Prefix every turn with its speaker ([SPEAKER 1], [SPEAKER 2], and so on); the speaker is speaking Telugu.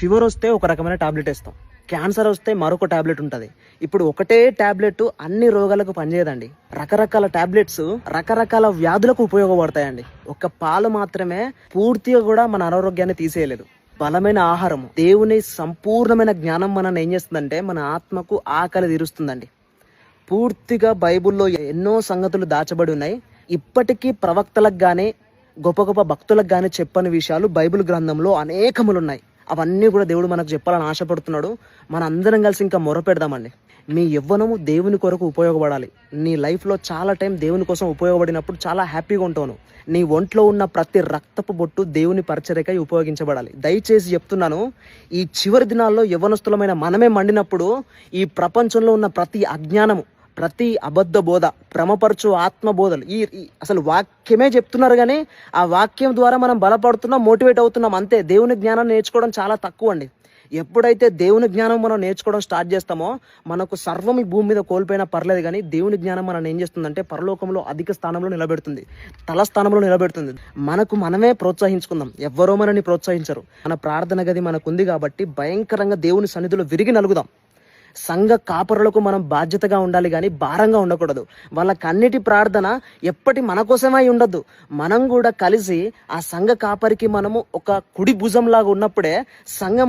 [SPEAKER 1] ఫీవర్ వస్తే ఒక రకమైన టాబ్లెట్ వేస్తాం, క్యాన్సర్ వస్తే మరొక టాబ్లెట్ ఉంటుంది. ఇప్పుడు ఒకటే టాబ్లెట్ అన్ని రోగాలకు పనిచేయదండి. రకరకాల టాబ్లెట్స్ రకరకాల వ్యాధులకు ఉపయోగపడతాయండి. ఒక పాలు మాత్రమే పూర్తిగా కూడా మన అనారోగ్యాన్ని తీసేయలేదు. బలమైన ఆహారం, దేవుని సంపూర్ణమైన జ్ఞానం మనల్ని ఏం చేస్తుందంటే మన ఆత్మకు ఆకలి తీరుస్తుందండి. పూర్తిగా బైబిల్లో ఎన్నో సంగతులు దాచబడి ఉన్నాయి. ఇప్పటికీ ప్రవక్తలకు కానీ గొప్ప గొప్ప భక్తులకు కానీ చెప్పని విషయాలు బైబిల్ గ్రంథంలో అనేకములున్నాయి. అవన్నీ కూడా దేవుడు మనకు చెప్పాలని ఆశపడుతున్నాడు. మన అందరం కలిసి ఇంకా మొరపెడదామండి. మీ యవ్వనము దేవుని కొరకు ఉపయోగపడాలి. నీ లైఫ్లో చాలా టైం దేవుని కోసం ఉపయోగపడినప్పుడు చాలా హ్యాపీగా ఉంటాను. నీ ఒంట్లో ఉన్న ప్రతి రక్తపు బొట్టు దేవుని పరిచర్యకై ఉపయోగించబడాలి. దయచేసి చెప్తున్నాను, ఈ చివరి దినాల్లో యవ్వనస్తులమైన మనమే మండినప్పుడు ఈ ప్రపంచంలో ఉన్న ప్రతి అజ్ఞానము, ప్రతి అబద్ధ బోధ, భ్రమపరచు ఆత్మ బోధలు, అసలు వాక్యమే చెప్తున్నారు కానీ ఆ వాక్యం ద్వారా మనం బలపడుతున్నాం, మోటివేట్ అవుతున్నాం అంతే. దేవుని జ్ఞానాన్ని నేర్చుకోవడం చాలా తక్కువ అండి. ఎప్పుడైతే దేవుని జ్ఞానం మనం నేర్చుకోవడం స్టార్ట్ చేస్తామో మనకు సర్వం ఈ భూమి మీద కోల్పోయినా పర్లేదు, కానీ దేవుని జ్ఞానం మనం ఏం చేస్తుందంటే పరలోకంలో అధిక స్థానంలో నిలబెడుతుంది, తల స్థానంలో నిలబెడుతుంది. మనకు మనమే ప్రోత్సహించుకుందాం, ఎవ్వరో మనని ప్రోత్సహించరు. మన ప్రార్థన గది మనకు ఉంది కాబట్టి భయంకరంగా దేవుని సన్నిధిలో విరిగి నలుగుదాం. సంఘ కాపరులకు మనం బాధ్యతగా ఉండాలి కానీ భారంగా ఉండకూడదు. వాళ్ళకన్నిటి ప్రార్థన ఎప్పటి మన కోసమై ఉండద్దు. మనం కూడా కలిసి ఆ సంఘ కాపరికి మనము ఒక కుడి భుజంలాగా ఉన్నప్పుడే సంఘం